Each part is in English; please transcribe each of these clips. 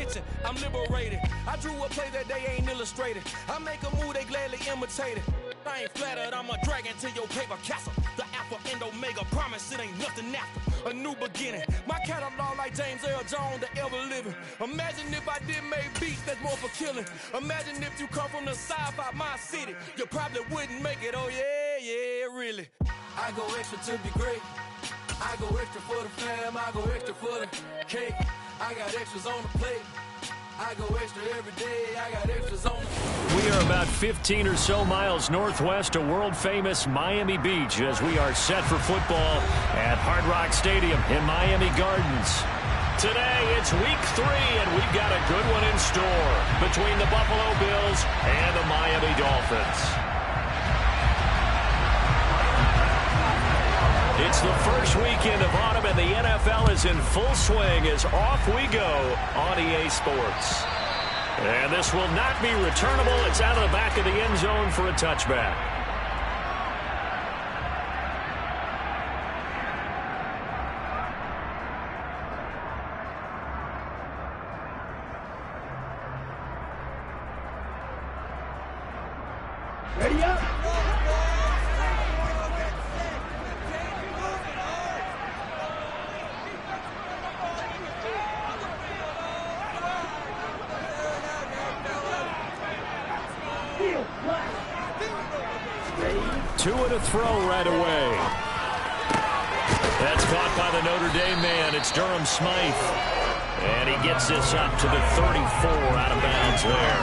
kitchen, I'm liberated. I drew a play that they ain't illustrated. I make a move, they gladly imitate it. I ain't flattered, I'm a dragon to your paper castle. The Alpha and Omega, promise it ain't nothing after. A new beginning. My catalog like James Earl Jones, the ever living. Imagine if I did make beats that's more for killing. Imagine if you come from the sci-fi, my city. You probably wouldn't make it, oh yeah, really. I go extra to be great. I go extra for the fam, I go extra for the cake. I got extras on the plate. I go extra every day, I got extras on the... We are about 15 or so miles northwest of world-famous Miami Beach as we are set for football at Hard Rock Stadium in Miami Gardens. Today, it's week 3, and we've got a good one in store between the Buffalo Bills and the Miami Dolphins. It's the first weekend of autumn, and the NFL is in full swing as off we go on EA Sports. And this will not be returnable. It's out of the back of the end zone for a touchback. Ready up! 2 and a throw right away. That's caught by the Notre Dame man. It's Durham Smythe. And he gets this up to the 34 out of bounds there.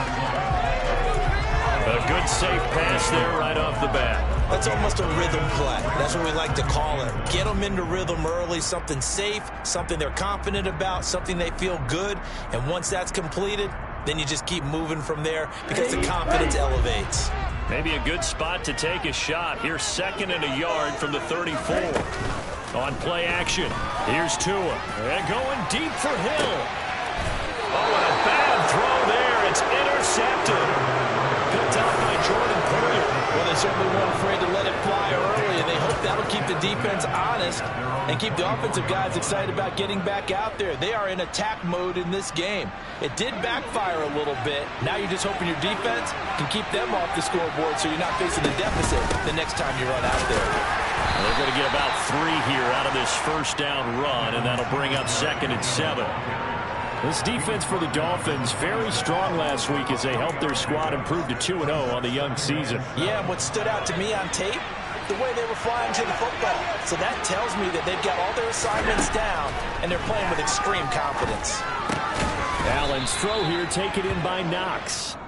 A good safe pass there right off the bat. That's almost a rhythm play. That's what we like to call it. Get them into rhythm early, something safe, something they're confident about, something they feel good. And once that's completed, then you just keep moving from there because the confidence elevates. Maybe a good spot to take a shot. Here's 2nd and a yard from the 34. On play action, here's Tua. And going deep for Hill. Oh, and a bad throw there. It's intercepted. Picked up by Jordan Poyer. Well, they certainly weren't afraid to let it fly early, and they hope that'll keep the defense honest and keep the offensive guys excited about getting back out there. They are in attack mode in this game. It did backfire a little bit. Now you're just hoping your defense can keep them off the scoreboard so you're not facing a deficit the next time you run out there. They're going to get about 3 here out of this first down run, and that'll bring up 2nd and 7. This defense for the Dolphins, very strong last week as they helped their squad improve to 2-0 on the young season. Yeah, and what stood out to me on tape, the way they were flying to the football. So that tells me that they've got all their assignments down, and they're playing with extreme confidence. Allen's throw here taken in by Knox.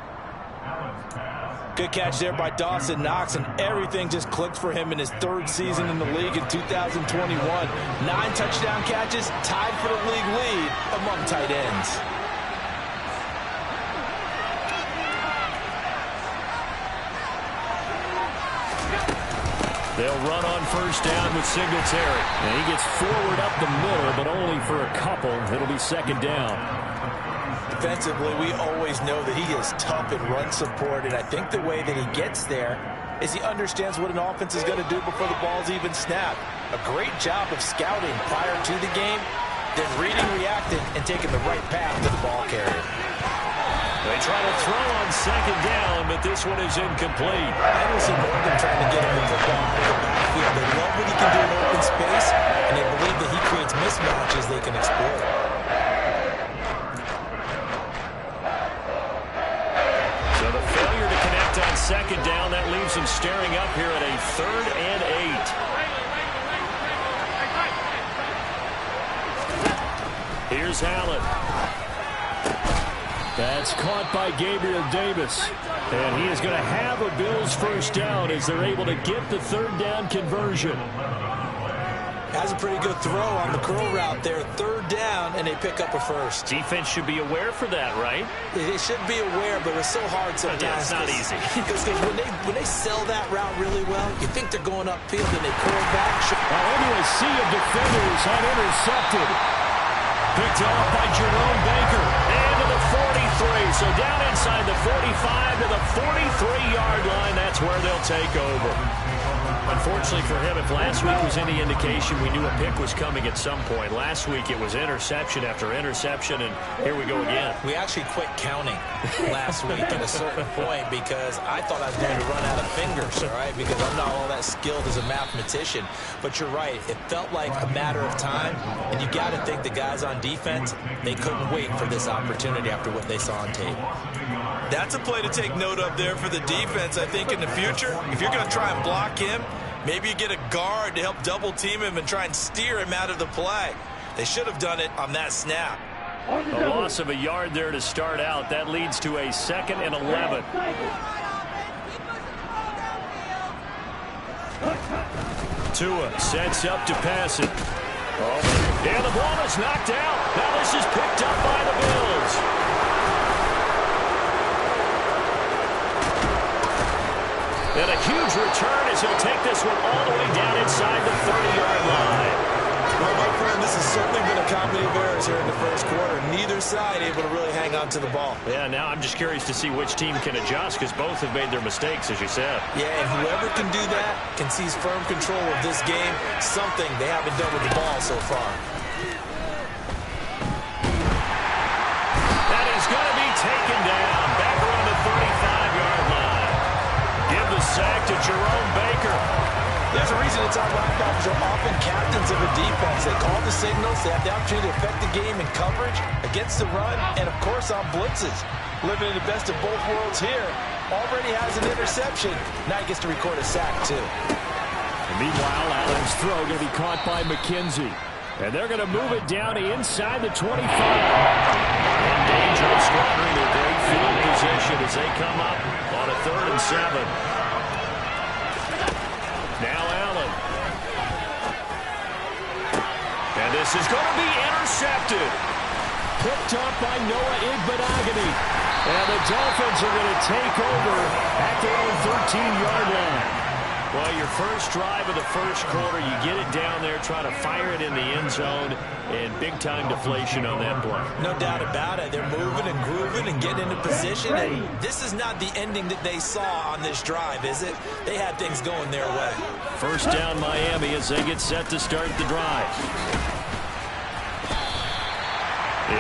Good catch there by Dawson Knox, and everything just clicked for him in his 3rd season in the league in 2021. 9 touchdown catches, tied for the league lead among tight ends. They'll run on first down with Singletary. And he gets forward up the middle, but only for a couple. It'll be 2nd down. Defensively, we always know that he is tough in run support, and I think the way that he gets there is he understands what an offense is going to do before the ball's even snapped. A great job of scouting prior to the game, then reading, reacting, and taking the right path to the ball carrier. They try to throw on 2nd down, but this one is incomplete. Henderson Morgan trying to get him the football in the backfield. They love what he can do in open space, and they believe that he creates mismatches they can exploit. So the failure to connect on 2nd down, that leaves them staring up here at a 3rd and 8. Here's Allen. That's caught by Gabriel Davis. And he is going to have a Bills first down as they're able to get the 3rd down conversion. Has a pretty good throw on the curl route there. 3rd down, and they pick up a first. Defense should be aware for that, right? They should be aware, but it's so hard sometimes. Yeah, it's not easy. Because when they sell that route really well, you think they're going upfield, and they curl back. Into a sea of defenders unintercepted. Picked off by Jerome Baker. And to the 43. three. So down inside the 45 to the 43-yard line. That's where they'll take over. Unfortunately for him, if last week was any indication, we knew a pick was coming at some point. Last week it was interception after interception, and here we go again. We actually quit counting last week at a certain point because I thought I was going to run out of fingers, all right, because I'm not all that skilled as a mathematician. But you're right. It felt like a matter of time, and you got to think the guys on defense, they couldn't wait for this opportunity after what they saw on tape. That's a play to take note of there for the defense, I think, in the future. If you're going to try and block him, maybe you get a guard to help double-team him and try and steer him out of the play. They should have done it on that snap. A loss of a yard there to start out. That leads to a 2nd and 11. Tua sets up to pass it. And the ball is knocked out. Now this is picked up by the Bills. And a huge return as he'll take this one all the way down inside the 30-yard line. Well, my friend, this has certainly been a comedy of errors here in the first quarter. Neither side able to really hang on to the ball. Yeah, now I'm just curious to see which team can adjust because both have made their mistakes, as you said. Yeah, and whoever can do that can seize firm control of this game, something they haven't done with the ball so far. That is going to be taken down back around the 35-yard line. Give the sack to Jerome Baker. There's a reason it's our linebackers are often captains of a defense. They call the signals. They have the opportunity to affect the game in coverage, against the run, and, of course, on blitzes. Living in the best of both worlds here. Already has an interception. Now he gets to record a sack, too. And meanwhile, Allen's throw going to be caught by McKenzie. And they're going to move it down to inside the 25. And danger of squandering their great field position as they come up on a 3rd and 7. Now Allen. And this is going to be intercepted. Picked up by Noah Igbinoghene. And the Dolphins are going to take over at their own 13-yard line. Well, your first drive of the first quarter, you get it down there, try to fire it in the end zone, and big-time deflation on that play. No doubt about it. They're moving and grooving and getting into position. And this is not the ending that they saw on this drive, is it? They had things going their way. First down Miami as they get set to start the drive.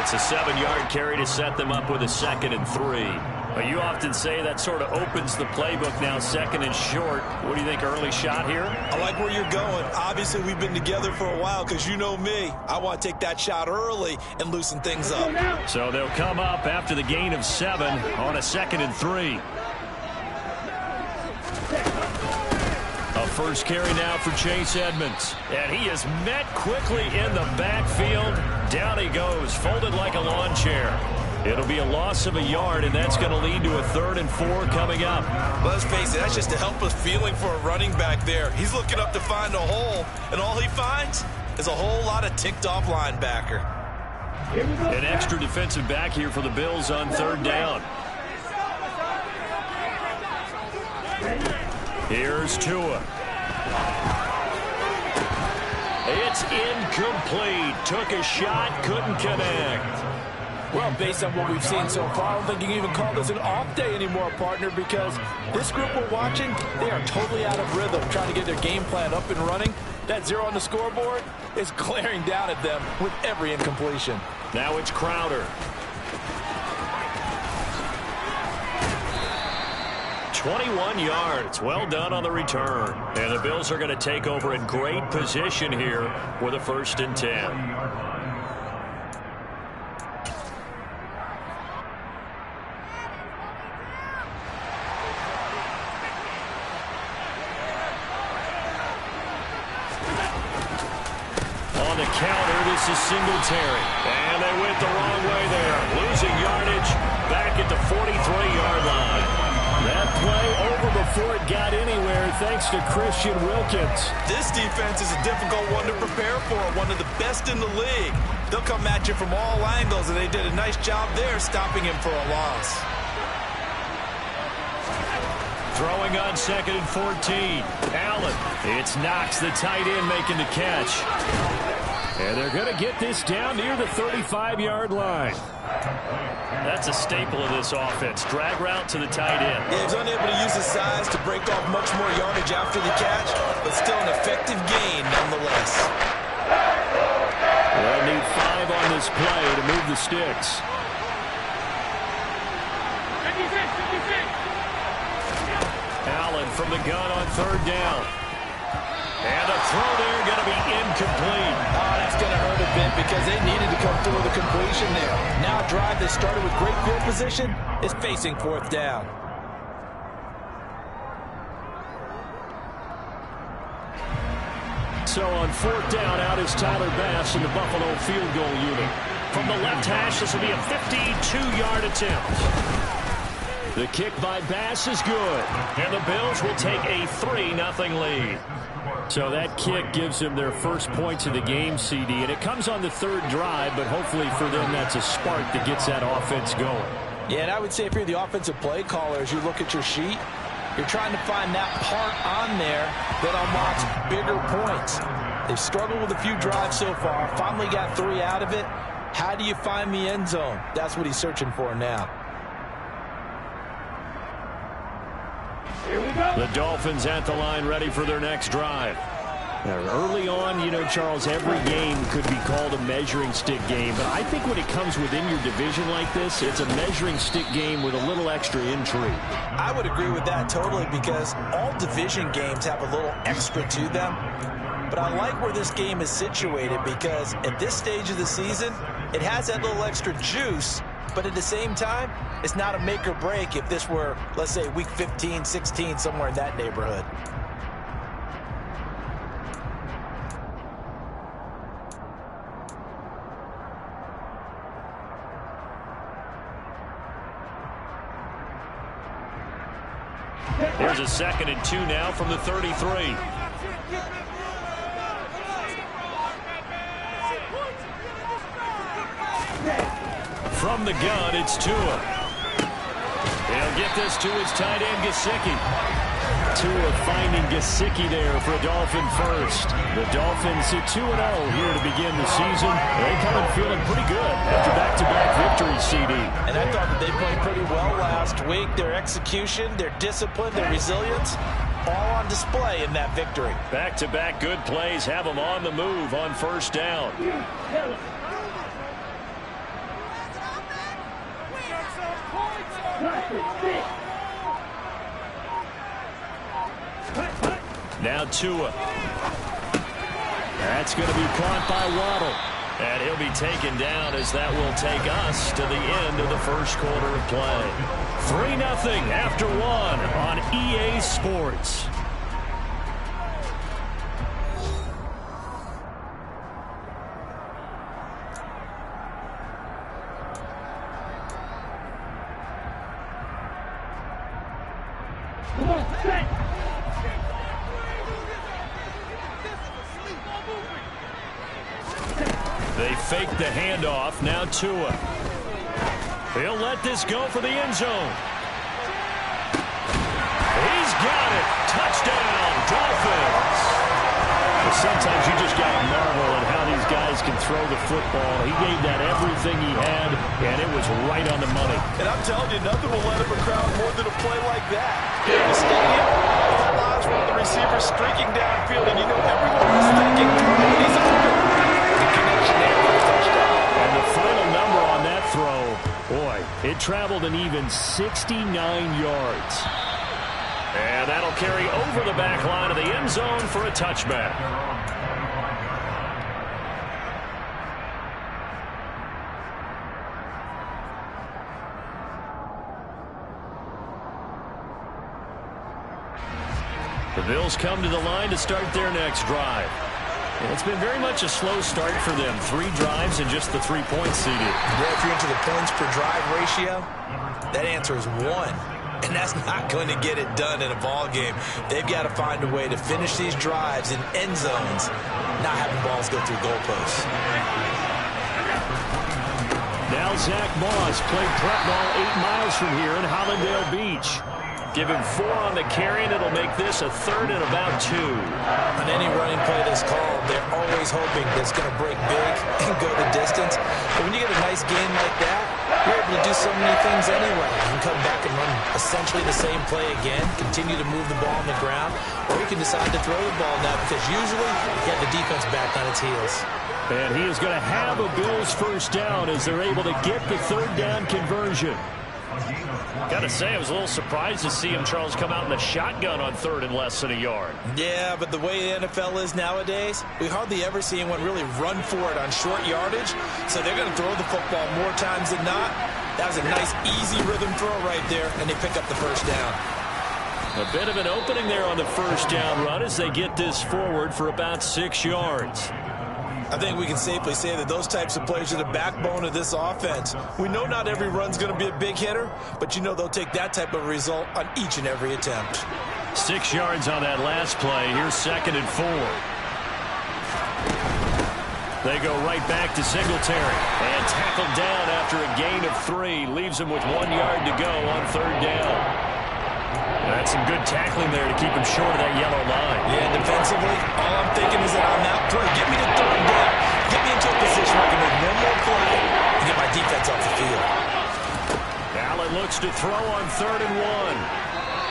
It's a 7-yard carry to set them up with a 2nd and 3. Well, you often say that sort of opens the playbook now, 2nd and short. What do you think, early shot here? I like where you're going. Obviously, we've been together for a while because you know me. I want to take that shot early and loosen things up. So they'll come up after the gain of 7 on a 2nd and 3. A first carry now for Chase Edmonds. And he is met quickly in the backfield. Down he goes, folded like a lawn chair. It'll be a loss of a yard, and that's going to lead to a 3rd and 4 coming up. Let's face it, that's just a helpless feeling for a running back there. He's looking up to find a hole, and all he finds is a whole lot of ticked-off linebacker. An extra defensive back here for the Bills on 3rd down. Here's Tua. It's incomplete. Took a shot, couldn't connect. Well, based on what we've seen so far, I don't think you can even call this an off day anymore, partner, because this group we're watching, they are totally out of rhythm, trying to get their game plan up and running. That 0 on the scoreboard is glaring down at them with every incompletion. Now it's Crowder. 21 yards. Well done on the return. And the Bills are going to take over in great position here with a 1st and 10. Counter, this is Singletary. And they went the wrong way there. Losing yardage back at the 43-yard line. That play over before it got anywhere thanks to Christian Wilkins. This defense is a difficult one to prepare for, one of the best in the league. They'll come at you from all angles, and they did a nice job there stopping him for a loss. Throwing on 2nd and 14. Allen. It's Knox, the tight end, making the catch. And they're going to get this down near the 35-yard line. That's a staple of this offense. Drag route to the tight end. Yeah, he's unable to use his size to break off much more yardage after the catch, but still an effective gain nonetheless. They'll need 5 on this play to move the sticks. Allen from the gun on 3rd down. And a throw there going to be incomplete. Oh, that's going to hurt a bit because they needed to come through with a completion there. Now a drive that started with great field position is facing 4th down. So on 4th down, out is Tyler Bass in the Buffalo field goal unit. From the left hash, this will be a 52-yard attempt. The kick by Bass is good. And the Bills will take a 3-0 lead. So that kick gives them their first points of the game, CD. And it comes on the 3rd drive, but hopefully for them that's a spark that gets that offense going. Yeah, and I would say if you're the offensive play caller, as you look at your sheet, you're trying to find that part on there that unlocks bigger points. They've struggled with a few drives so far. Finally got 3 out of it. How do you find the end zone? That's what he's searching for now. Here we go. The Dolphins at the line ready for their next drive. Now, early on, you know, Charles, every game could be called a measuring stick game. But I think when it comes within your division like this, it's a measuring stick game with a little extra intrigue. I would agree with that totally because all division games have a little extra to them. But I like where this game is situated because at this stage of the season, it has that little extra juice. But at the same time, it's not a make or break if this were, let's say, week 15, 16, somewhere in that neighborhood. Here's a 2nd and 2 now from the 33. From the gun, it's Tua. He'll get this to his tight end, Gesicki. Tua finding Gesicki there for a Dolphin first. The Dolphins at 2-0 here to begin the season. They come in feeling pretty good after back-to-back victories, CD. And I thought that they played pretty well last week. Their execution, their discipline, their resilience, all on display in that victory. Back-to-back good plays have them on the move on 1st down. Now Tua. That's going to be caught by Waddle. And he'll be taken down as that will take us to the end of the 1st quarter of play. 3-0 after 1 on EA Sports. They fake the handoff. Now Tua. He'll let this go for the end zone. He's got it. Touchdown, Dolphins. Well, sometimes you just got to marvel at how these guys can throw the football. He gave that everything he had, and it was right on the money. And I'm telling you, nothing will let up a crowd more than a play like that. In the stadium, all eyes were on the receiver streaking downfield, and you know everyone was thinking, he's open. The connection there for the touchdown. And the final number on that throw, boy, it traveled an even 69 yards. And that'll carry over the back line of the end zone for a touchback. The Bills come to the line to start their next drive. And it's been very much a slow start for them. 3 drives and just the 3 points seeded. Well, if you're into the points per drive ratio, that answer is 1. And that's not going to get it done in a ball game. They've got to find a way to finish these drives in end zones, not having balls go through goalposts. Now Zach Moss played prep ball 8 miles from here in Hollandale Beach. Give him 4 on the carry, and it'll make this a 3rd and about 2. On any running play that's called, they're always hoping that it's going to break big and go the distance. But when you get a nice game like that, you're able to do so many things anyway. You can come back and run essentially the same play again, continue to move the ball on the ground, or you can decide to throw the ball now because usually you have the defense back on its heels. And he is going to have a Bills first down as they're able to get the 3rd down conversion. Got to say, I was a little surprised to see him, Charles, come out in the shotgun on 3rd and less than a yard. Yeah, but the way the NFL is nowadays, we hardly ever see anyone really run for it on short yardage. So they're going to throw the football more times than not. That was a nice, easy rhythm throw right there, and they pick up the first down. A bit of an opening there on the first down run as they get this forward for about 6 yards. I think we can safely say that those types of plays are the backbone of this offense. We know not every run's going to be a big hitter, but you know they'll take that type of result on each and every attempt. 6 yards on that last play. Here's 2nd and 4. They go right back to Singletary. And tackled down after a gain of 3. Leaves him with 1 yard to go on 3rd down. That's some good tackling there to keep him short of that yellow line. Yeah, defensively, all I'm thinking is that on that play, get me to 3rd down. Get me into a position where I can make one more play and get my defense off the field. Allen looks to throw on 3rd and 1.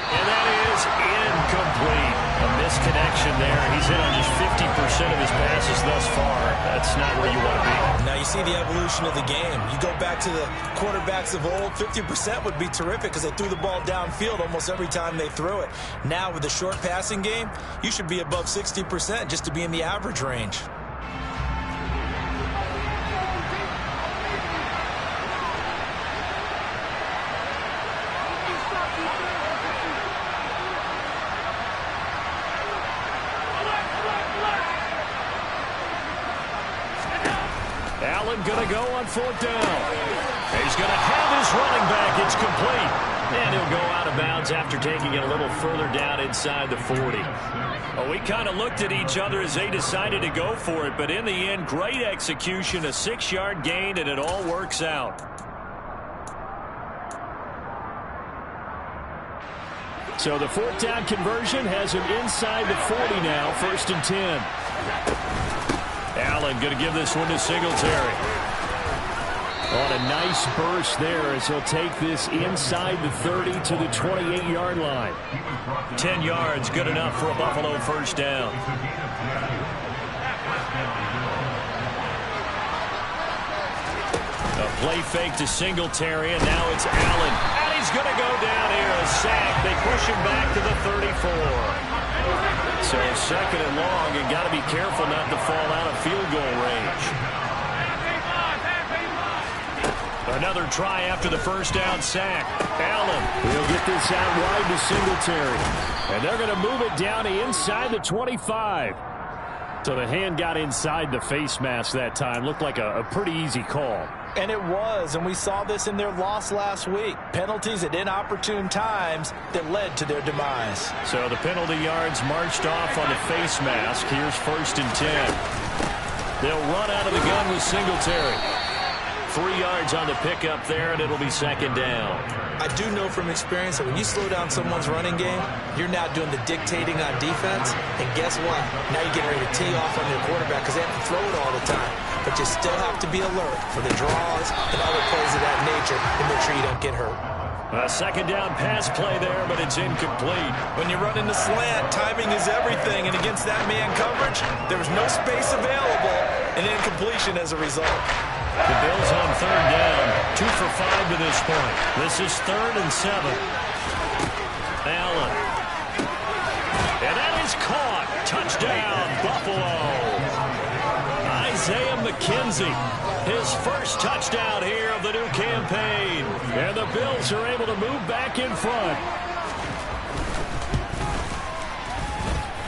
And that is incomplete. A misconnection there. He's hit on just 50% of his passes thus far. That's not where you want to be. Now you see the evolution of the game. You go back to the quarterbacks of old, 50% would be terrific because they threw the ball downfield almost every time they threw it. Now with the short passing game, you should be above 60% just to be in the average range. Allen going to go on 4th down. He's going to have his running back. It's complete. And he'll go out of bounds after taking it a little further down inside the 40. Well, we kind of looked at each other as they decided to go for it. But in the end, great execution, a 6-yard gain, and it all works out. So the 4th down conversion has him inside the 40 now, 1st and 10. Allen going to give this one to Singletary. On a nice burst there as he'll take this inside the 30 to the 28-yard line. 10 yards, good enough for a Buffalo first down. A play fake to Singletary, and now it's Allen. And he's going to go down here, a sack. They push him back to the 34. So 2nd and long, and got to be careful not to fall out of field goal range. Another try after the first down sack. Allen will get this out wide to Singletary. And they're going to move it down to inside the 25. So the hand got inside the face mask that time. Looked like a pretty easy call. And it was, and we saw this in their loss last week. Penalties at inopportune times that led to their demise. So the penalty yards marched off on the face mask. Here's 1st and 10. They'll run out of the gun with Singletary. 3 yards on the pickup there, and it'll be 2nd down. I do know from experience that when you slow down someone's running game, you're now doing the dictating on defense. And guess what? Now you're getting ready to tee off on your quarterback because they have to throw it all the time. But you still have to be alert for the draws and other plays of that nature to make sure you don't get hurt. A 2nd down pass play there, but it's incomplete. When you run in the slant, timing is everything. And against that man coverage, there was no space available, and incompletion as a result. The Bills on 3rd down, 2 for 5 to this point. This is 3rd and 7. Allen. And that is caught. Touchdown, Buffalo. Isaiah McKenzie, his first touchdown here of the new campaign. And the Bills are able to move back in front.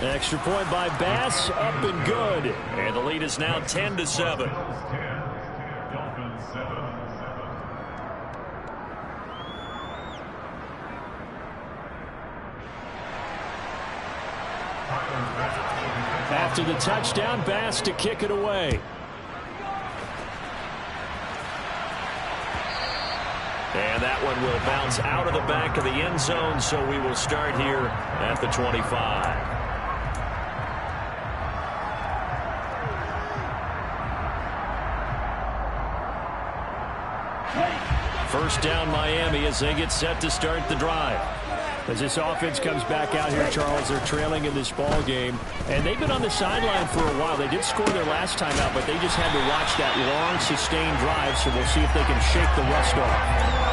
Extra point by Bass, up and good. And the lead is now 10-7. After the touchdown, Bass to kick it away. And that one will bounce out of the back of the end zone, so we will start here at the 25. First down Miami as they get set to start the drive. As this offense comes back out here, Charles, they're trailing in this ball game. And they've been on the sideline for a while. They did score their last time out, but they just had to watch that long, sustained drive, so we'll see if they can shake the rust off.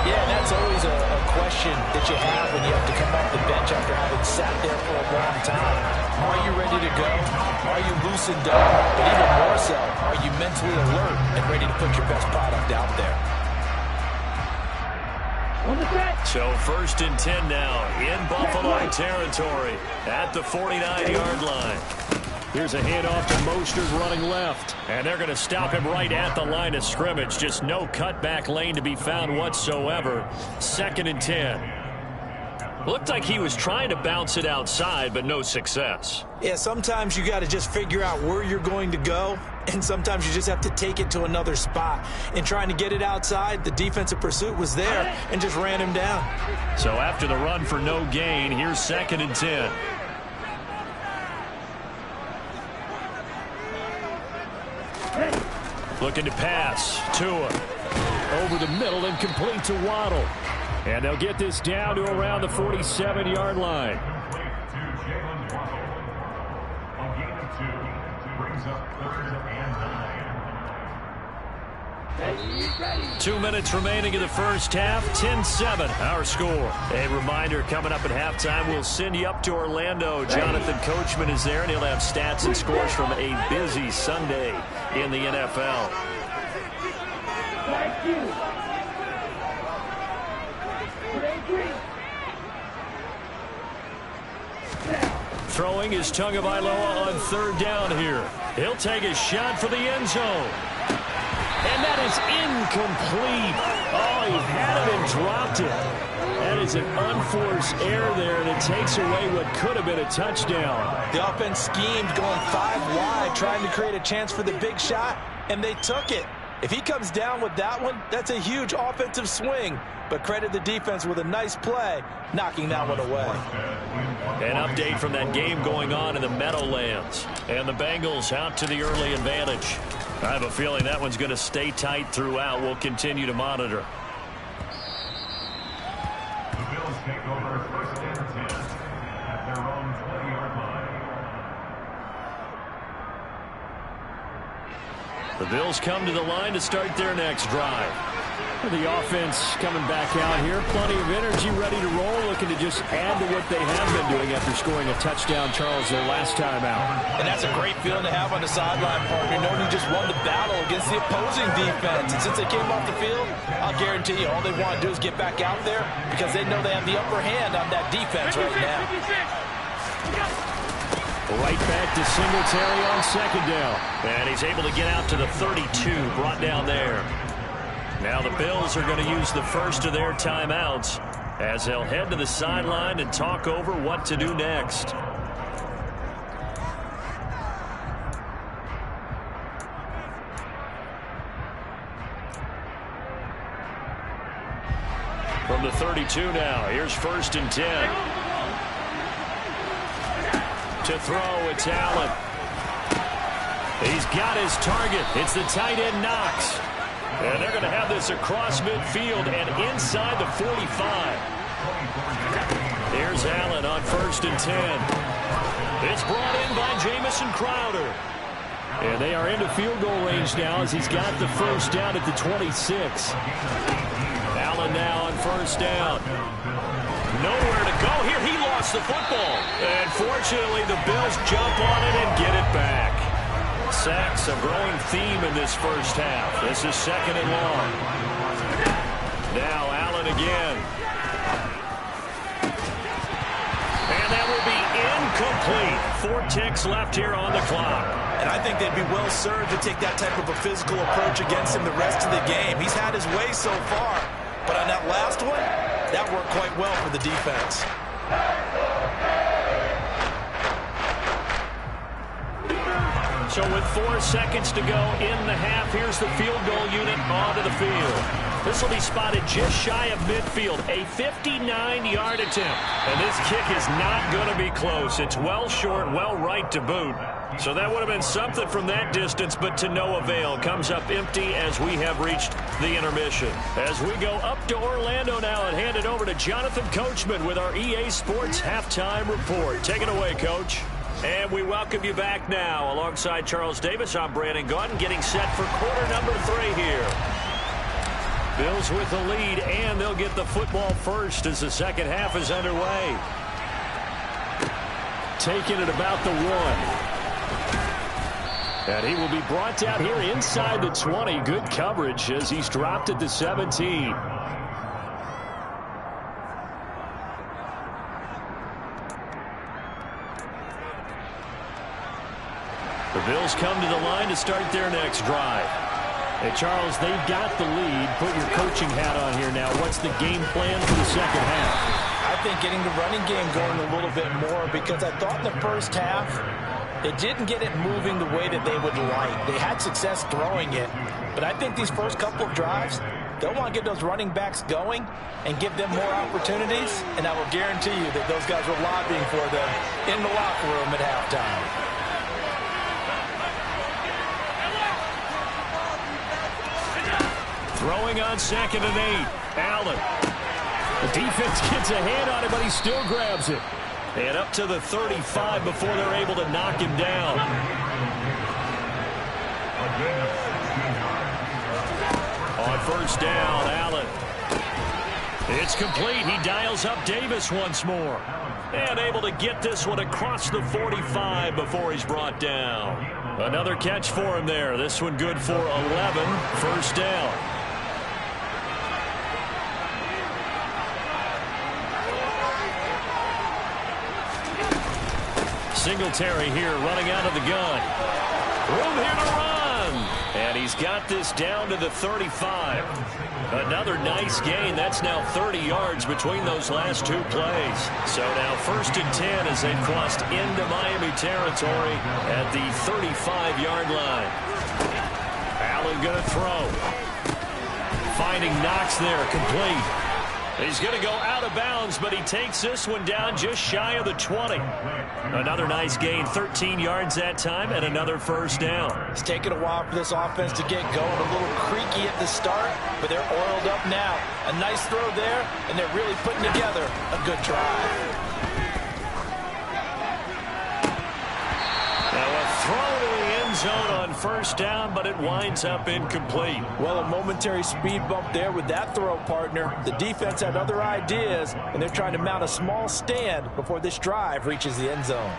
Yeah, that's always a question that you have when you have to come off the bench after having sat there for a long time. Are you ready to go? Are you loosened up? But even more so, are you mentally alert and ready to put your best product out there? So 1st and 10 now in Buffalo territory at the 49-yard line. Here's a handoff to Mostert running left. And they're going to stop him right at the line of scrimmage. Just no cutback lane to be found whatsoever. 2nd and 10. Looked like he was trying to bounce it outside, but no success. Yeah, sometimes you got to just figure out where you're going to go, and sometimes you just have to take it to another spot. In trying to get it outside, the defensive pursuit was there and just ran him down. So after the run for no gain, here's 2nd and 10. Looking to pass. Tua over the middle and complete to Waddle. And they'll get this down to around the 47-yard line. 2 minutes remaining in the first half. 10-7 our score. A reminder, coming up at halftime, we'll send you up to Orlando. Jonathan Coachman is there, and he'll have stats and scores from a busy Sunday in the NFL. Thank you. Throwing is Tagovailoa on 3rd down here. He'll take a shot for the end zone. And that is incomplete. Oh, he had it and dropped it. That is an unforced error there, and it takes away what could have been a touchdown. The offense schemed going 5 wide, trying to create a chance for the big shot, and they took it. If he comes down with that one, that's a huge offensive swing. But credit the defense with a nice play, knocking that one away. An update from that game going on in the Meadowlands. And the Bengals out to the early advantage. I have a feeling that one's going to stay tight throughout. We'll continue to monitor. The Bills take over 1st and 10 at their own 20-yard line. The Bills come to the line to start their next drive. The offense coming back out here. Plenty of energy, ready to roll, looking to just add to what they have been doing after scoring a touchdown, Charles, their last time out. And that's a great feeling to have on the sideline, partner, knowing you just won the battle against the opposing defense. And since they came off the field, I'll guarantee you all they want to do is get back out there because they know they have the upper hand on that defense right now. Right back to Singletary on 2nd down. And he's able to get out to the 32, brought down there. Now the Bills are going to use the first of their timeouts as they'll head to the sideline and talk over what to do next. From the 32 now, here's 1st and 10. To throw, it's Allen. He's got his target. It's the tight end Knox. And they're going to have this across midfield and inside the 45. Here's Allen on 1st and 10. It's brought in by Jamison Crowder. And they are into field goal range now as he's got the first down at the 26. Allen now on 1st down. Nowhere to go here. He lost the football. And fortunately, the Bills jump on it and get it back. Sacks, a growing theme in this first half. This is 2nd and long. Now Allen again. And that will be incomplete. 4 ticks left here on the clock. And I think they'd be well served to take that type of a physical approach against him the rest of the game. He's had his way so far. But on that last one, that worked quite well for the defense. So with 4 seconds to go in the half, here's the field goal unit onto the field. This will be spotted just shy of midfield, a 59-yard attempt. And this kick is not going to be close. It's well short, well right to boot. So that would have been something from that distance, but to no avail. Comes up empty as we have reached the intermission. As we go up to Orlando now and hand it over to Jonathan Coachman with our EA Sports Halftime Report. Take it away, Coach. And we welcome you back now. Alongside Charles Davis, I'm Brandon Gaudin, getting set for quarter number 3 here. Bills with the lead, and they'll get the football first as the second half is underway. Taking it about the 1. And he will be brought down here inside the 20. Good coverage as he's dropped at the 17. The Bills come to the line to start their next drive. Hey, Charles, they've got the lead. Put your coaching hat on here now. What's the game plan for the second half? I think getting the running game going a little bit more, because I thought in the first half they didn't get it moving the way that they would like. They had success throwing it, but I think these first couple of drives, they'll want to get those running backs going and give them more opportunities, and I will guarantee you that those guys were lobbying for them in the locker room at halftime. Throwing on 2nd and 8. Allen. The defense gets a hand on it, but he still grabs it. And up to the 35 before they're able to knock him down. On first down, Allen. It's complete. He dials up Davis once more. And able to get this one across the 45 before he's brought down. Another catch for him there. This one good for 11. First down. Singletary here running out of the gun. Room here to run. And he's got this down to the 35. Another nice gain. That's now 30 yards between those last 2 plays. So now 1st and 10 as they've crossed into Miami territory at the 35-yard line. Allen going to throw. Finding Knox there, complete. He's going to go out of bounds, but he takes this one down just shy of the 20. Another nice gain, 13 yards that time, and another first down. It's taken a while for this offense to get going. A little creaky at the start, but they're oiled up now. A nice throw there, and they're really putting together a good drive. Now a throw to the end zone on first down, but it winds up incomplete. Well, a momentary speed bump there with that throw, partner. The defense had other ideas, and they're trying to mount a small stand before this drive reaches the end zone.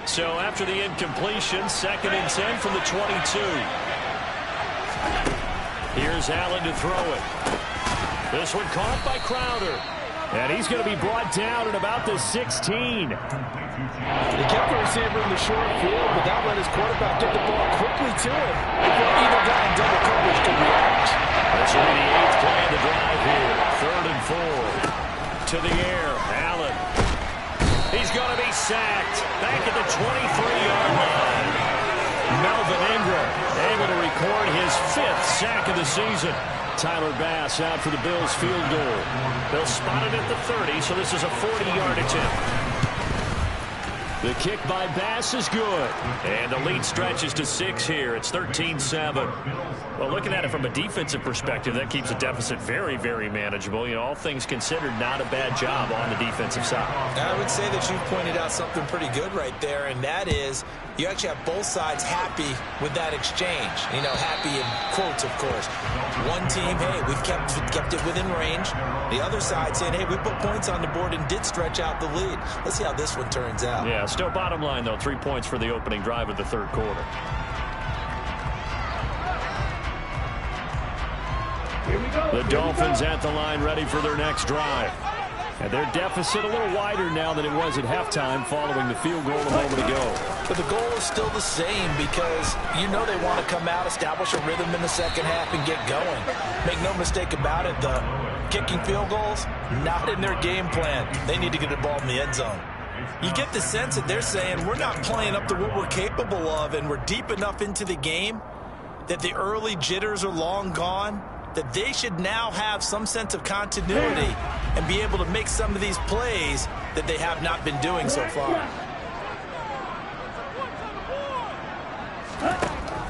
So after the incompletion, 2nd and 10 from the 22. Here's Allen to throw it. This one caught by Crowder. And he's going to be brought down at about the 16. They kept the receiver in the short field, but that let his quarterback get the ball quickly to him before either guy in double coverage could react. This will be the 8th play of the drive here. 3rd and 4. To the air, Allen. He's going to be sacked. Back at the 23-yard line. Melvin Ingram able to record his 5th sack of the season. Tyler Bass out for the Bills field goal. They'll spot it at the 30, so this is a 40-yard attempt. The kick by Bass is good. And the lead stretches to 6 here. It's 13-7. Well, looking at it from a defensive perspective, that keeps the deficit very, very manageable. You know, all things considered, not a bad job on the defensive side. I would say that you've pointed out something pretty good right there, and that is you actually have both sides happy with that exchange. You know, happy in quotes, of course. One team, hey, we've kept it within range. The other side saying, hey, we put points on the board and did stretch out the lead. Let's see how this one turns out. Yeah, still bottom line, though, 3 points for the opening drive of the 3rd quarter. The Dolphins at the line ready for their next drive. And their deficit a little wider now than it was at halftime following the field goal a moment ago. But the goal is still the same because you know they want to come out, establish a rhythm in the second half, and get going. Make no mistake about it, though. kicking field goals, not in their game plan. They need to get the ball in the end zone. You get the sense that they're saying we're not playing up to what we're capable of, and we're deep enough into the game that the early jitters are long gone, that they should now have some sense of continuity and be able to make some of these plays that they have not been doing so far.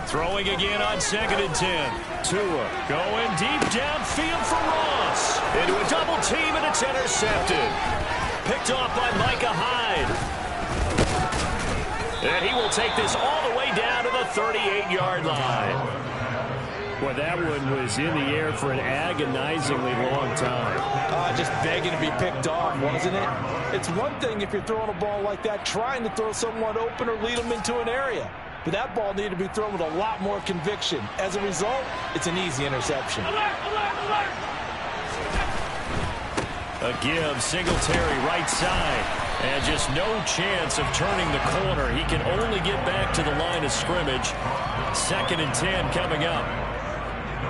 Throwing again on 2nd and 10. Tua going deep downfield for Ross. Into a double team, and it's intercepted. Picked off by Micah Hyde. And he will take this all the way down to the 38-yard line. Well, that one was in the air for an agonizingly long time. Just begging to be picked off, wasn't it? It's one thing if you're throwing a ball like that, trying to throw someone open or lead them into an area. But that ball needed to be thrown with a lot more conviction. As a result, it's an easy interception. A give, Singletary right side. And just no chance of turning the corner. He can only get back to the line of scrimmage. 2nd and 10 coming up.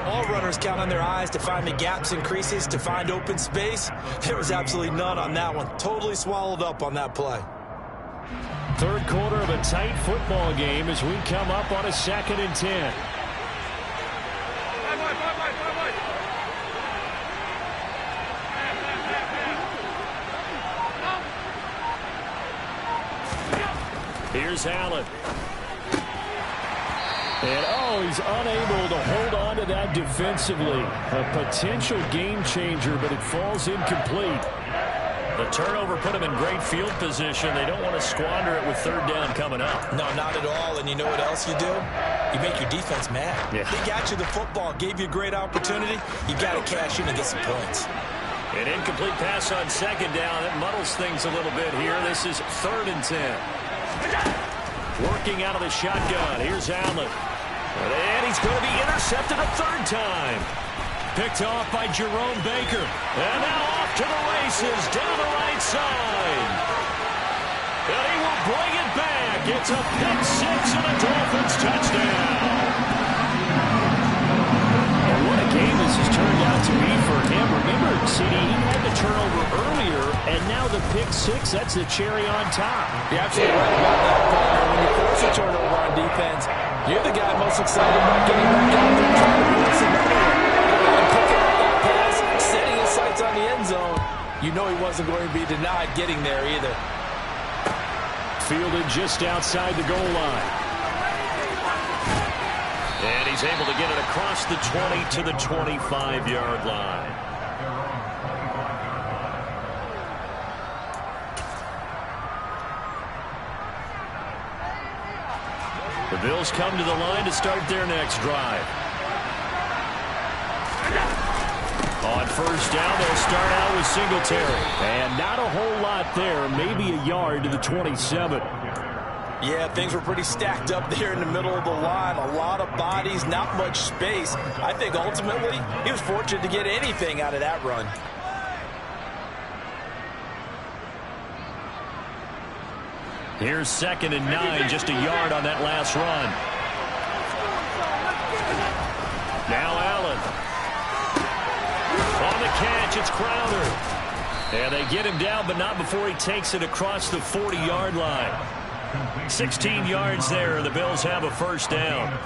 All runners count on their eyes to find the gaps and creases, to find open space. There was absolutely none on that one. Totally swallowed up on that play. Third quarter of a tight football game as we come up on a 2nd and 10. Here's Allen. And, he's unable to hold on to that defensively. A potential game changer, but it falls incomplete. The turnover put him in great field position. They don't want to squander it with 3rd down coming up. No, not at all. And you know what else you do? You make your defense mad. Yeah. They got you the football, gave you a great opportunity. You got to cash in and get some points. An incomplete pass on 2nd down. It muddles things a little bit here. This is 3rd and 10. Working out of the shotgun. Here's Allen. And he's going to be intercepted a 3rd time. Picked off by Jerome Baker. And now off to the races down the right side. And he will bring it back. It's a pick 6 and a Dolphins touchdown. And what a game this has turned out to be for him. Remember, CD, he had the turnover earlier, and now the pick 6, that's the cherry on top. You're absolutely right about that, partner. When you force a turnover on defense, you're the guy most excited about getting back out there and trying to release another one. And picking up that pass, setting his sights on the end zone, you know he wasn't going to be denied getting there either. Fielded just outside the goal line. And he's able to get it across the 20 to the 25-yard line. The Bills come to the line to start their next drive. On 1st down, they'll start out with Singletary. And not a whole lot there, maybe a yard to the 27. Yeah, things were pretty stacked up there in the middle of the line. A lot of bodies, not much space. I think ultimately he was fortunate to get anything out of that run. Here's 2nd and 9, just a yard on that last run. Now Allen. On the catch, it's Crowder. And they get him down, but not before he takes it across the 40-yard line. 16 yards there, and the Bills have a 1st down.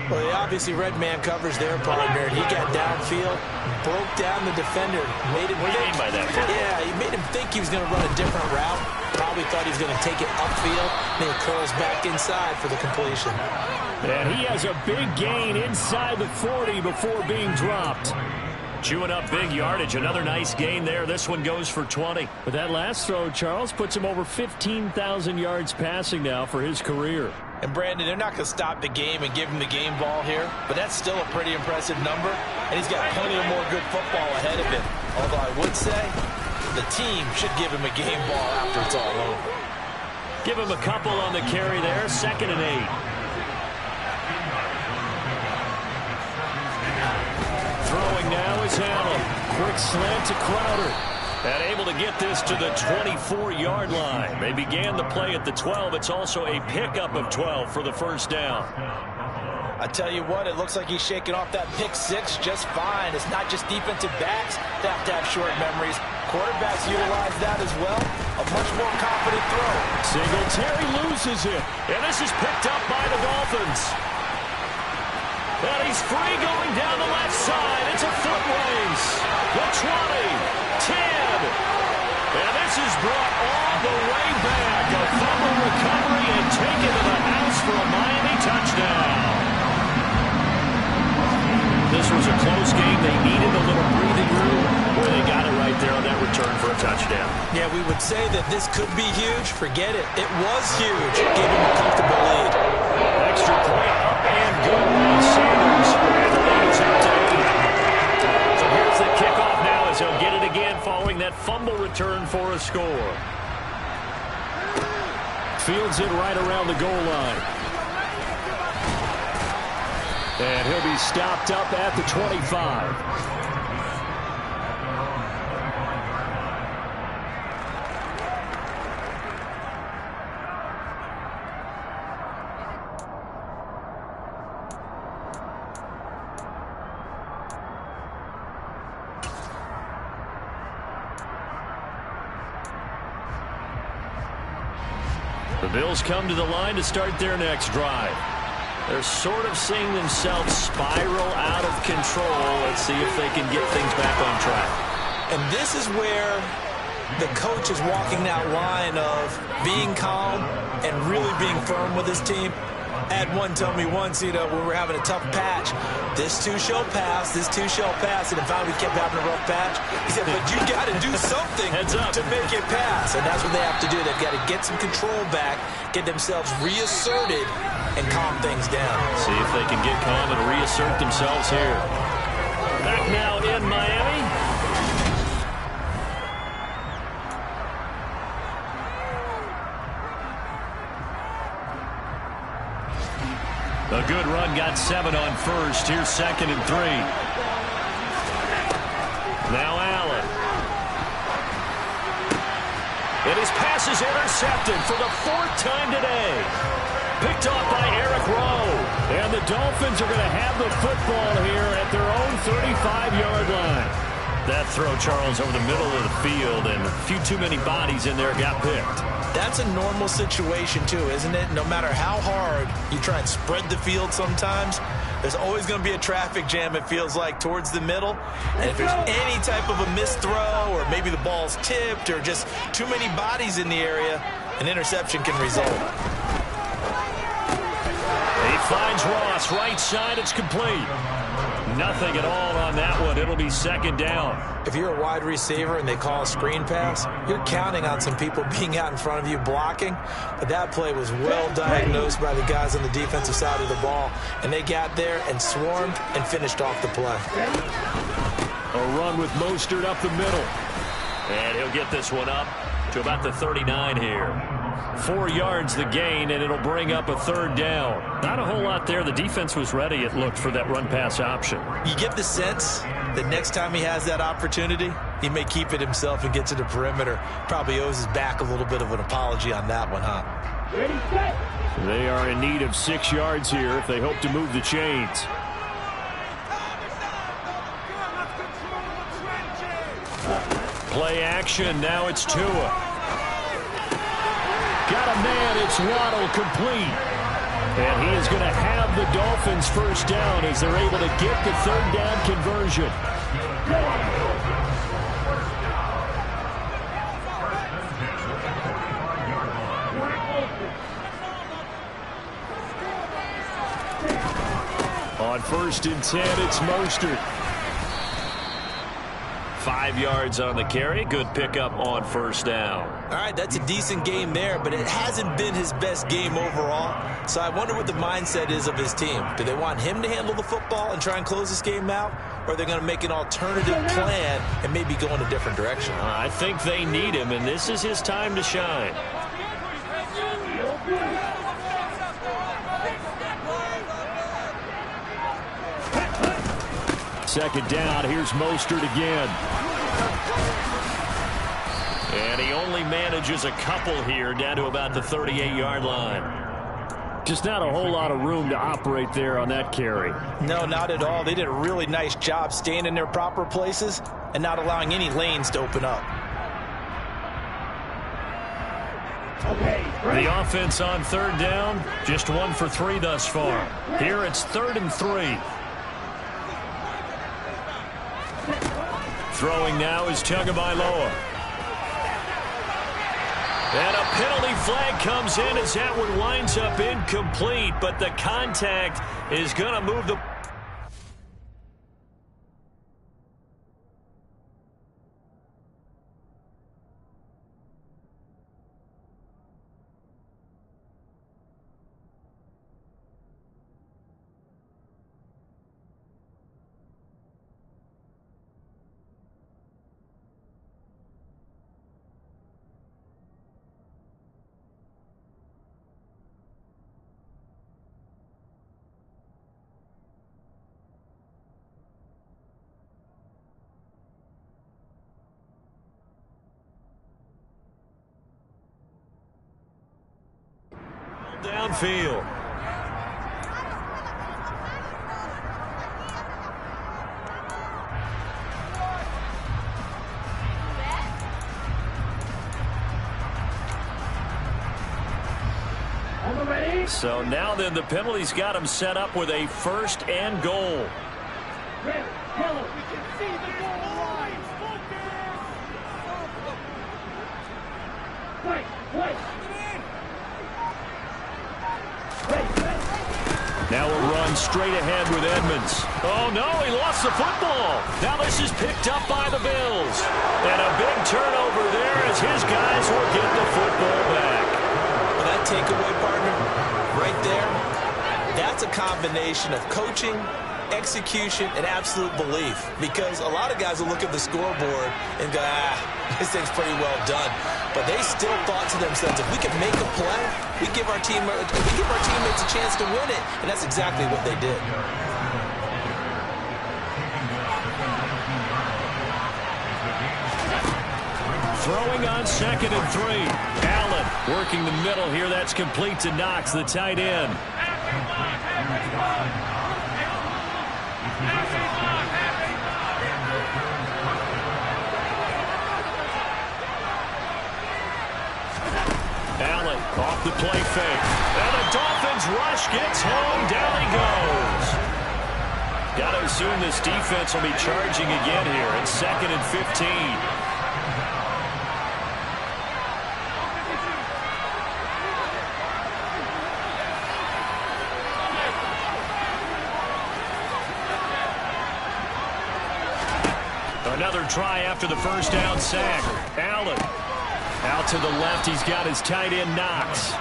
Well, they obviously red man covers their partner. He got downfield, broke down the defender. Made him what do you mean by that? Yeah, he made him think he was going to run a different route. Probably thought he was going to take it upfield. Then he curls back inside for the completion. And he has a big gain inside the 40 before being dropped. Chewing up big yardage. Another nice gain there. This one goes for 20. But that last throw, Charles, puts him over 15,000 yards passing now for his career. And, Brandon, they're not going to stop the game and give him the game ball here, but that's still a pretty impressive number, and he's got plenty of more good football ahead of him. Although I would say the team should give him a game ball after it's all over. Give him a couple on the carry there. 2nd and 8. Throwing now is Allen. Quick slant to Crowder. And able to get this to the 24-yard line. They began the play at the 12. It's also a pickup of 12 for the 1st down. I tell you what, it looks like he's shaking off that pick six just fine. It's not just defensive backs that have to have short memories. Quarterbacks utilize that as well. A much more confident throw. Singletary loses it. And this is picked up by the Dolphins. And he's free going down the left side. It's a foot race. The 20, 10. And this is brought all the way back. A fumble recovery and taken to the house for a Miami touchdown. This was a close game. They needed a little breathing room. Boy, they got it right there on that return for a touchdown. Yeah, we would say that this could be huge. Forget it. It was huge. Gave him a comfortable lead. Extra point up and good by Sanders. And the lead is up to 8. So here's the kickoff now as he'll get it again following that fumble return for a score. Fields it right around the goal line. And he'll be stopped up at the 25. The Bills come to the line to start their next drive. They're sort of seeing themselves spiral out of control. Let's see if they can get things back on track. And this is where the coach is walking that line of being calm and really being firm with his team. Had one tell me once, when we're having a tough patch, this too shall pass, this too shall pass. And if we kept having a rough patch, he said, but you got to do something to make it pass. And that's what they have to do. They've got to get some control back, get themselves reasserted, and calm things down. See if they can get calm and reassert themselves here. Back now in Miami. A good run, got 7 on first. Here's 2nd and 3. Now Allen. And his pass is intercepted for the 4th time today. Picked off by Eric Rowe. And the Dolphins are going to have the football here at their own 35-yard line. That throw, Charles, over the middle of the field, and a few too many bodies in there got picked. That's a normal situation, too, isn't it? No matter how hard you try and spread the field sometimes, there's always going to be a traffic jam, it feels like, towards the middle. And if there's any type of a missed throw or maybe the ball's tipped or just too many bodies in the area, an interception can result. He finds Ross, right side, it's complete. Nothing at all on that one. It'll be 2nd down. If you're a wide receiver and they call a screen pass, you're counting on some people being out in front of you blocking. But that play was well diagnosed by the guys on the defensive side of the ball. And they got there and swarmed and finished off the play. A run with Mostert up the middle. And he'll get this one up to about the 39 here. 4 yards the gain, and it'll bring up a 3rd down. Not a whole lot there. The defense was ready, it looked, for that run-pass option. You get the sense that next time he has that opportunity, he may keep it himself and get to the perimeter. Probably owes his back a little bit of an apology on that one, huh? They are in need of 6 yards here if they hope to move the chains. Play action, now it's Tua. Got a man, it's Waddle, complete. And he is going to have the Dolphins 1st down as they're able to get the 3rd down conversion. On 1st and 10, it's Mostert. 5 yards on the carry. Good pickup on 1st down. All right, that's a decent game there, but it hasn't been his best game overall. So I wonder what the mindset is of his team. Do they want him to handle the football and try and close this game out? Or are they going to make an alternative plan and maybe go in a different direction? I think they need him, and this is his time to shine. Second down, here's Mostert again. And he only manages a couple here down to about the 38-yard line. Just not a whole lot of room to operate there on that carry. No, not at all. They did a really nice job staying in their proper places and not allowing any lanes to open up. The offense on third down, just 1 for 3 thus far. Here it's 3rd and 3. Throwing now is Tagovailoa. And a penalty flag comes in as that one winds up incomplete, but the contact is going to move the... downfield. So now then the penalty's got him set up with a 1st and goal. Red, yellow, we can see the goal line. White, white. Now a run straight ahead with Edmonds. Oh, no, he lost the football. Now this is picked up by the Bills. And a big turnover there as his guys will get the football back. Well, that takeaway, partner, right there, that's a combination of coaching, execution, and absolute belief. Because a lot of guys will look at the scoreboard and go, this thing's pretty well done. But they still thought to themselves, if we can make a play, we give our teammates a chance to win it. And that's exactly what they did. Throwing on 2nd and 3. Allen working the middle here. That's complete to Knox, the tight end. Allen off the play fake. And the Dolphins rush gets home. Down he goes. Got to assume this defense will be charging again here. It's 2nd and 15. Another try after the 1st down sack. Allen out to the left. He's got his tight end Knox.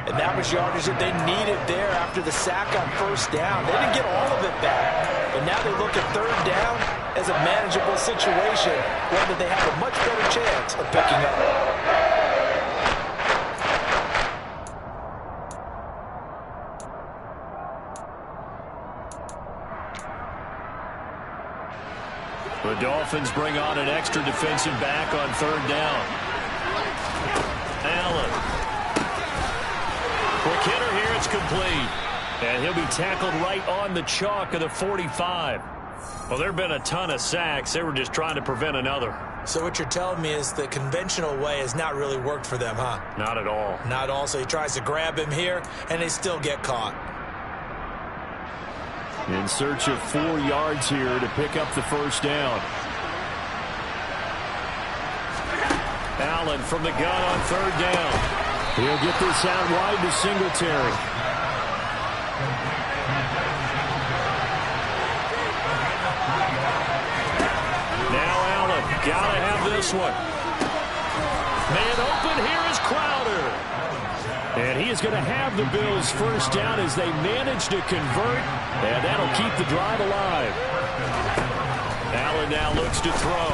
And that was yardage that they needed there after the sack on 1st down. They didn't get all of it back. But now they look at 3rd down as a manageable situation, one that they have a much better chance of picking up. The Dolphins bring on an extra defensive back on 3rd down. Allen. Quick hitter here, it's complete. And he'll be tackled right on the chalk of the 45. Well, there have been a ton of sacks. They were just trying to prevent another. So what you're telling me is the conventional way has not really worked for them, huh? Not at all. Not at all. So he tries to grab him here, and they still get caught. In search of 4 yards here to pick up the 1st down. Allen from the gun on 3rd down. He'll get this out wide to Singletary. Now Allen, gotta have this one. Man open, here is Crowder. And he is going to have the Bills' 1st down as they manage to convert, and that'll keep the drive alive. Allen now looks to throw.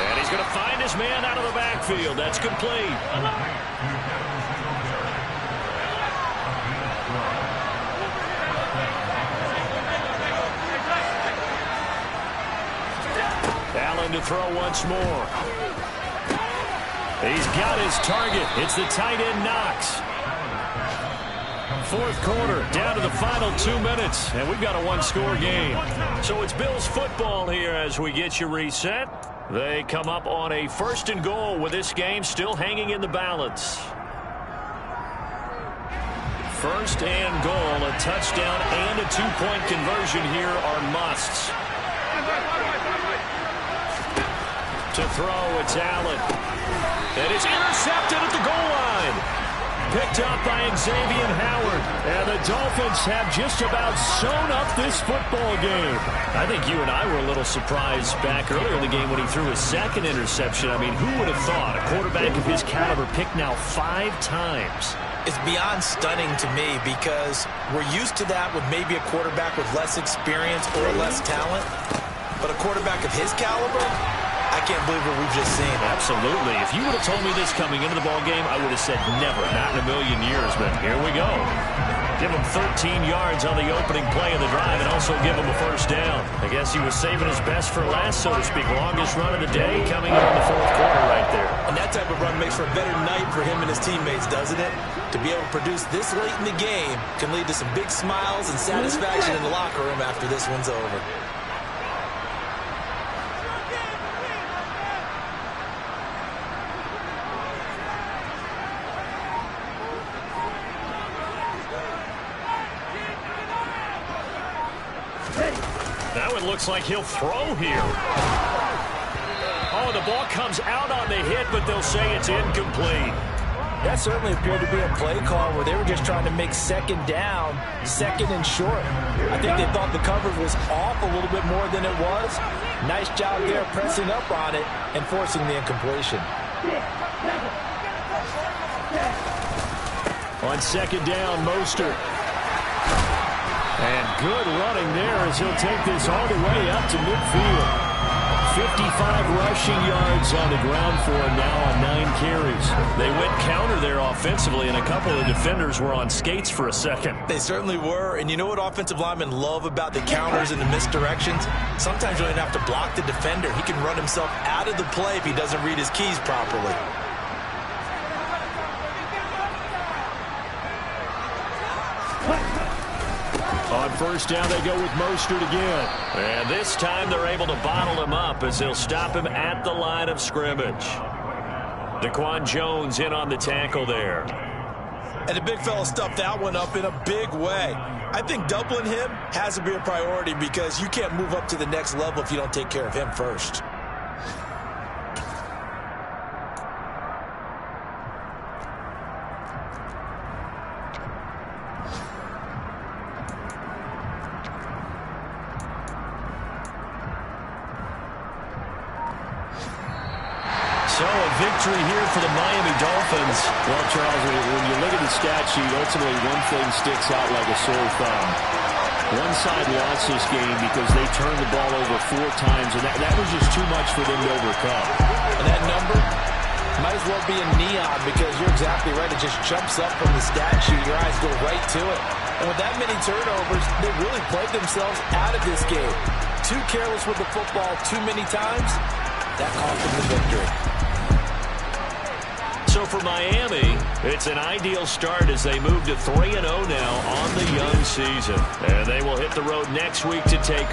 And he's going to find his man out of the backfield. That's complete. Allen to throw once more. He's got his target. It's the tight end Knox. Fourth quarter, down to the final 2 minutes, and we've got a one-score game. So it's Bills football here as we get you reset. They come up on a 1st and goal with this game still hanging in the balance. 1st and goal, a touchdown and a 2-point conversion here are musts. To throw, it's Allen. It is intercepted at the goal line. Picked up by Xavier Howard. And the Dolphins have just about sewn up this football game. I think you and I were a little surprised back earlier in the game when he threw his 2nd interception. I mean, who would have thought a quarterback of his caliber picked now 5 times? It's beyond stunning to me because we're used to that with maybe a quarterback with less experience or less talent. But a quarterback of his caliber, I can't believe what we've just seen. Absolutely. If you would have told me this coming into the ballgame, I would have said never, not in a million years. But here we go. Give him 13 yards on the opening play of the drive and also give him a 1st down. I guess he was saving his best for last, so to speak. Longest run of the day coming in the 4th quarter right there. And that type of run makes for a better night for him and his teammates, doesn't it? To be able to produce this late in the game can lead to some big smiles and satisfaction in the locker room after this one's over. Now it looks like he'll throw here. Oh, the ball comes out on the hit, but they'll say it's incomplete. That certainly appeared to be a play call where they were just trying to make 2nd down, 2nd and short. I think they thought the coverage was off a little bit more than it was. Nice job there pressing up on it and forcing the incompletion. On 2nd down, Mostert. And good running there as he'll take this all the way up to midfield. 55 rushing yards on the ground for him now on 9 carries. They went counter there offensively, and a couple of defenders were on skates for a second. They certainly were, and you know what offensive linemen love about the counters and the misdirections? Sometimes you don't even have to block the defender. He can run himself out of the play if he doesn't read his keys properly. On 1st down, they go with Mostert again. And this time they're able to bottle him up as they'll stop him at the line of scrimmage. Daquan Jones in on the tackle there. And the big fella stuffed that one up in a big way. I think doubling him has to be a priority because you can't move up to the next level if you don't take care of him first. So a victory here for the Miami Dolphins. Well, Charles, when you look at the stat sheet, ultimately one thing sticks out like a sore thumb. One side lost this game because they turned the ball over 4 times, and that was just too much for them to overcome. And that number might as well be in neon because you're exactly right. It just jumps up from the stat sheet. Your eyes go right to it. And with that many turnovers, they really played themselves out of this game. Too careless with the football too many times. That cost them the victory. So for Miami, it's an ideal start as they move to 3-0 now on the young season. And they will hit the road next week to take